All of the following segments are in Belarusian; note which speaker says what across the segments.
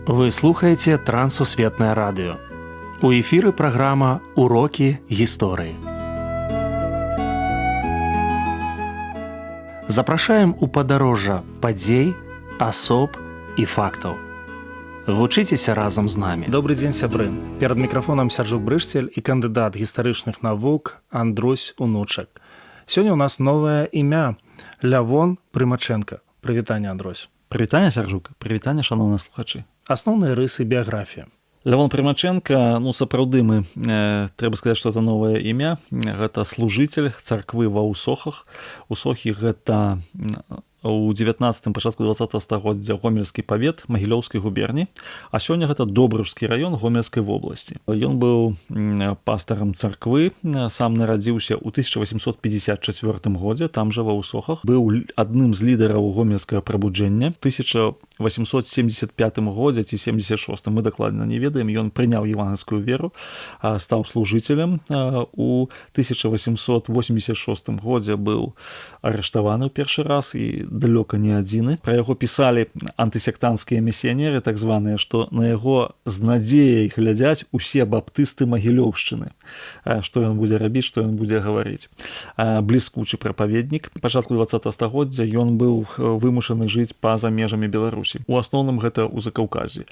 Speaker 1: Вы слухаеце Трансусветнае радыё. У эфіры праграма «Урокі гісторыі». Запрашаем у падарожжа падзей, асоб і фактаў. Вучыцеся разам з намі.
Speaker 2: Добрый дзень, сябры. Перад мікрафонам Сярджук Брышцель і кандыдат гістарычных навук Андрусь Унучак. Сёння ў нас новае імя – Лявон Прымачэнка. Прывітанне, Андрусь.
Speaker 3: Прывітанне, Сярджук. Прывітанне, шаноўныя слухачы.
Speaker 2: Асноўныя рысы біяграфіі.
Speaker 3: Лявон Прымачэнка, сапраўды мы, трэба сказаць, што это новае імя. Гэта служыцель царквы ва Ўсохах. Усохі гэта у 19-м, пачатку 20-го стагоддзя гомельскі павет Магілёўскай губерні, а сёння гэта Добружскі раён Гомельскай вобласці. Ён быў пастарам царквы, сам нарадзіўся ў 1854 годзе, там жа ва Ўсохах. Быў адным з лідараў гомельскага прабуджэння. 1875 годзе ці 76, мы дакладна не ведаем, ён прыняў евангельскую веру, стаў служыцелем. У 1886 годзе быў арыштаваны ў першы раз і далёка не адзіны. Пра яго пісалі антысектанцкія місіянеры, так званыя, што на яго з надзеяй глядзяць усе баптысты Магілёўшчыны. Што ён будзе рабіць, што ён будзе гаварыць. Бліскучы прапаведнік. Пачатку 20-го стагоддзя ён быў вымушаны жыць па-за межамі Беларусі. У асноўным гэта ў Закаўказі.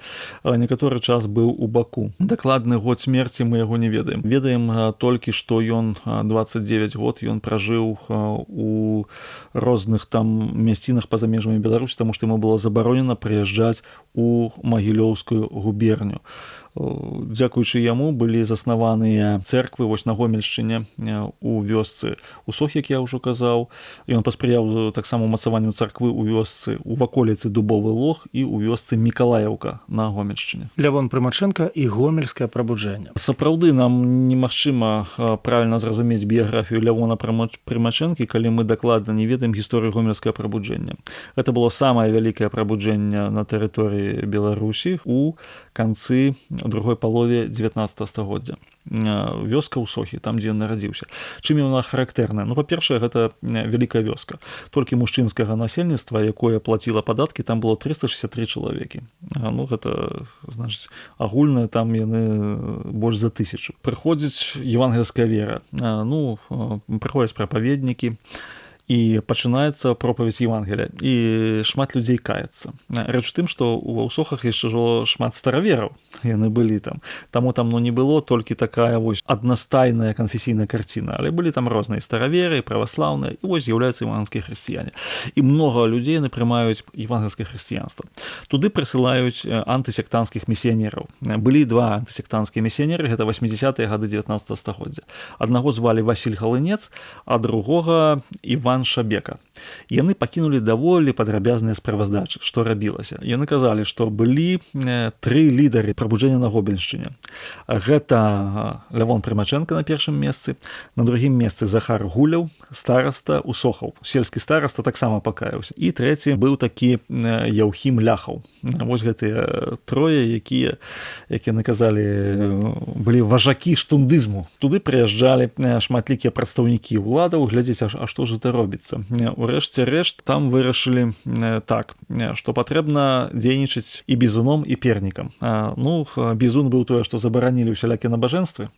Speaker 3: Некаторы час быў у Баку. Дакладны год смерці мы яго не ведаем. Ведаем толькі, што ён 29 год, ён пражыў у розных там мясцінах па-за межамі Беларусі, таму што яму было забаронена прыязджаць у Магілёўскую губерню. Дзякуючы яму былі заснаваныя цэрквы вось на Гомельшчыне у вёсцы Усох, як я ўжо казаў. Ён паспрыяў таксама умацаванню царквы ў вёсцы у ваколіцы Дубовы Лог і ў вёсцы Мікалаеўка на Гомельшчыне.
Speaker 2: Лявон Прымачэнка і гомельскае прабуджэнне.
Speaker 3: Сапраўды нам немагчыма правільна зразумець біяграфію Лявона Прымачэнкі, калі мы дакладна не ведаем гісторыю гомельскага прабуджэння. Гэта было самае вялікае прабуджэнне на тэрыторыі Беларусі у канцы другой палове 19 стагоддзя. Вёска Ўсохі, там, дзе ён нарадзіўся. Чым яна характэрная? Па-першае, гэта вялікая вёска. Толькі мужчынскага насельніцтва, якое плаціла падаткі, там было 363 чалавекі. Гэта, значыць, агульна, там яны больш за 1000. Прыходзіць евангельская вера. Прыходзяць прапаведнікі, і пачынаецца пропаведь Евангелія, і шмат людзей каецца. Рэч у тым, што ва Ўсохах яшчэ жыло шмат старавераў, яны былі там. Таму там не было толькі такая вось аднастайная канфесійная карціна, але былі там розныя стараверы, праваслаўныя, і вось з'яўляюцца евангельскія хрысціяне. І многа людзей яны прымаюць евангельскае хрысціянства. Туды прысылаюць антысектанцкіх місіянераў. Былі два антысектанцкія місіянеры, гэта 80-е гады 19 стагоддзя. Аднаго звалі Васіль Галынец, а другога Іван Шабека. Яны пакінулі даволі падрабязныя справаздачы, што рабілася. Яны казалі, што былі 3 лідары прабуджэння на Гомельшчыне. Гэта Лявон Прымачэнка на першым месцы, на другім месцы Захар Гуляў, стараста Усохаў. Сельскі стараста таксама пакаяўся. І трэці быў такі Яўхім Ляхаў. Вось гэтыя трое, якія, як яны казалі, былі важакі штундызму. Туды прыязджалі шматлікія прадстаўнікі ўладаў, глядзець, а што ж это робіцца. Урэшце рэшт, там вырашылі так, што патрэбна дзейнічаць і бізуном, і пернікам. Бізун быў тое, што забаранілі ўсялякія набажэнствы.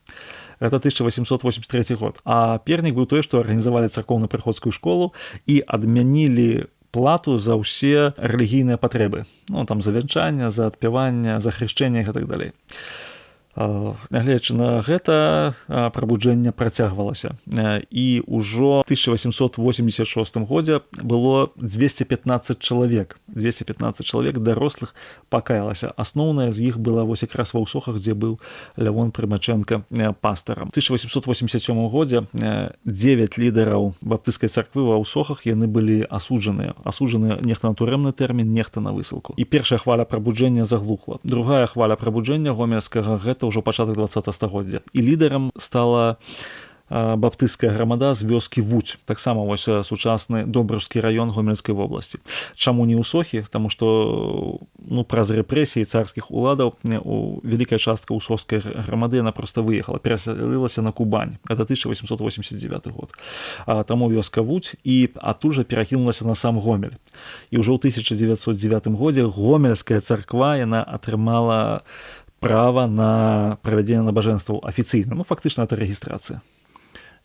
Speaker 3: Это 1883 год. А пернік быў тое, што арганізавалі царкоўна-прыходскую школу і адмянілі плату за ўсе рэлігійныя патрэбы. Там за вянчанне, за адпяванне, за хрышчэнне і так далей. Нягледзячы на гэта, прабуджэнне працягвалася. І ўжо ў 1886 годзе было 215 чалавек. 215 чалавек дарослых пакаялася. Асноўная з іх была вось якраз ва Ўсохах, дзе быў Лявон Прымачэнка пастарам. У 1887 годзе 9 лідараў баптысцкай царквы ва Ўсохах яны былі асуджаныя. Асуджаны нехта на турэмны тэрмін, нехта на высылку. І першая хваля прабуджэння заглухла. Другая хваля прабуджэння гомельскага гэта ўжо пачатак 20 стагоддзя. І лідарам стала баптысцкая грамада з вёскі Вуць, таксама вось сучасны Добружскі раён Гомельскай вобласці. Чаму не ў Сохі? Таму што праз рэпрэсіі царскіх уладаў вялікая частка ўсохскай грамады яна проста выехала, перасялілася на Кубань. Это 1889 год. Таму вёска Вуць і адтуль жа перакінулася на сам Гомель. І ўжо ў 1909 годзе Гомельская царква яна атрымала права на правядзенне набажэнстваў афіцыйна. Фактычна это рэгістрацыя.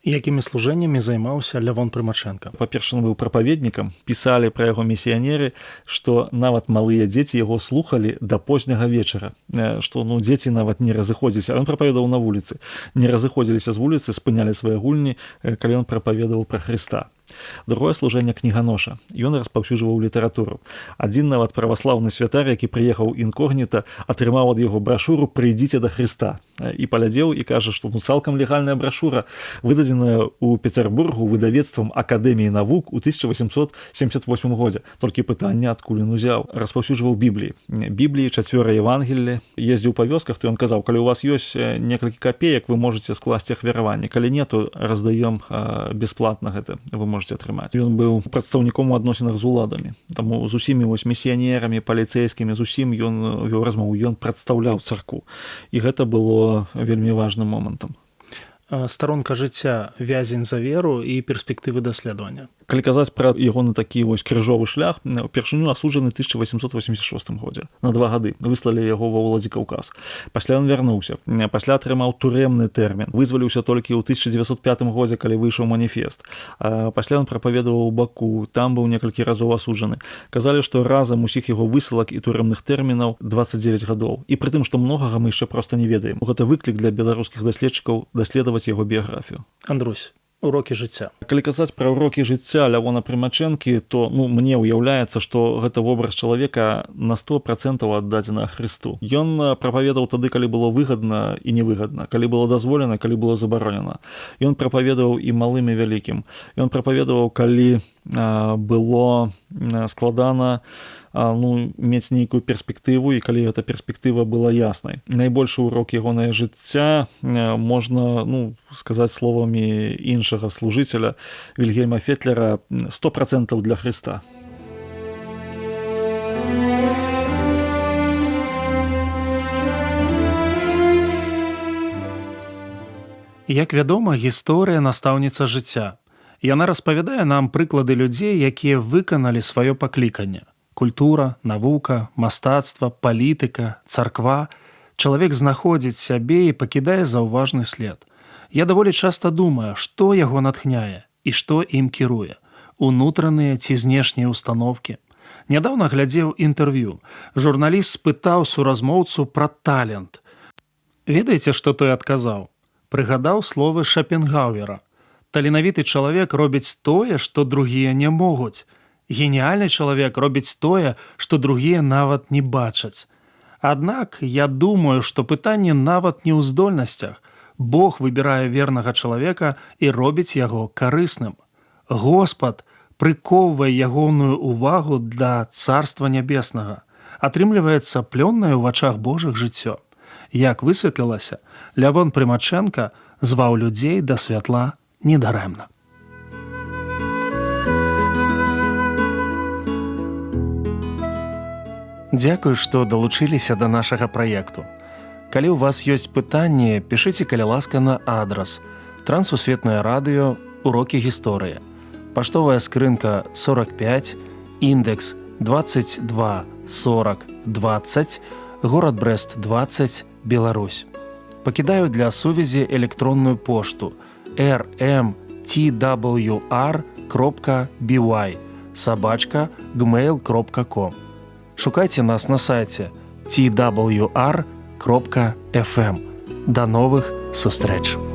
Speaker 2: Якімі служэннямі займаўся Лявон Прымачэнка?
Speaker 3: Па-перша, ён быў прапаведнікам, пісалі пра яго місіянеры, што нават малыя дзеці яго слухалі да позняга вечара, што дзеці нават не разыходзіліся. Ён прапаведаваў на вуліцы. Не разыходзіліся з вуліцы, спынялі свае гульні, калі ён прапаведаваў пра Хрыста. Другое служэнне кніганоша. Ён распаўсюджваў літаратуру. Адзін нават праваслаўны святар, які прыехаў інкогніта, атрымаў ад яго брашуру «Прыйдзіце да Хрыста». І палядзеў і кажа, што цалкам легальная брашура, выдадзеная ў Пецярбургу выдавецтвам Акадэміі навук у 1878 годзе. Толькі пытанне, адкуль ён узяў. Распаўсюджваў Бібліі. Бібліі, 4 Евангеллі. Ездзіў па вёсках, то ён казаў, калі у вас ёсць некалькі капеек, вы можете скласці ахвяраванне. Калі не, то раздаём бесплатна гэта. Вы можете атрымаць. Ён быў прадстаўніком у адносінах з уладамі. Таму з усімі місіянерамі, паліцэйскімі, з усім ён вёў размову, ён прадстаўляў царкву. І гэта было вельмі важным момантам.
Speaker 2: Старонка жыцця, вязень за веру і перспектывы даследавання.
Speaker 3: Калі казаць пра ягоны такі крыжовы шлях, упершыню асуджаны 1886 годзе. На 2 гады выслалі яго ва Владзікаўказ. Пасля ён вярнуўся. Пасля атрымаў турэмны тэрмін. Вызваліўся толькі ў 1905 годзе, калі выйшаў маніфест. Пасля ён прапаведаваў у Баку, там быў некалькі разоў асуджаны. Казалі, што разам усіх яго высылак і турэмных тэрмінаў 29 гадоў. І пры тым, што многага мы яшчэ проста не ведаем. Гэта выклік для беларускіх даследчыкаў даследаваць яго біяграфію.
Speaker 2: Андрусь, урокі жыцця.
Speaker 3: Калі казаць пра урокі жыцця Лявона Прымачэнкі, то мне ўяўляецца, што гэта вобраз чалавека на 100% аддадзена Хрысту. Ён прапаведаваў тады, калі было выгадна і невыгадна, калі было дазволена, калі было забаронена. Ён прапаведаваў і малым і вялікім. Ён прапаведаваў, калі было складана мець нейкую перспектыву і калі эта перспектыва была яснай. Найбольшы урок ягонае жыцця можна сказаць словамі іншага служыцеля Вільгельма Фетлера 100% для Хрыста.
Speaker 2: Як вядома, гісторыя настаўніца жыцця. Яна распавядае нам прыклады людзей, якія выканалі сваё пакліканне. Культура, навука, мастацтва, палітыка, царква. Чалавек знаходзіць сябе і пакідае заўважны след. Я даволі часта думаю, што яго натхняе і што ім кіруе. Унутраныя ці знешнія установкі. Нядаўна глядзеў інтэрв'ю. Журналіст спытаў суразмоўцу пра талент. Ведаеце, што той адказаў? Прыгадаў словы Шапенгауэра. Таленавіты чалавек робіць тое, што другія не могуць. Геніальны чалавек робіць тое, што другія нават не бачаць. Аднак я думаю, што пытанне нават не ў здольнасцях. Бог выбірае вернага чалавека і робіць яго карысным. Господ прыкоўвае ягоную увагу для царства нябеснага. Атрымліваецца плённае ў вачах Божых жыццё. Як высветлілася, Лявон Прымачэнка зваў людзей да святла недарэмна. Дзякую, што далучыліся да нашага праекту. Калі ў вас ёсць пытанні, пішыце, калі ласка, на адрас Трансусветнае радыё, урокі гісторыі. Паштовая скрынка 45, індекс 22 40 20, горад Брэст 20, Беларусь. Пакідаю для сувязі электронную пошту rmtwr.by@gmail.com. Шукайце нас на сайце twr.fm. До новых сустрэч!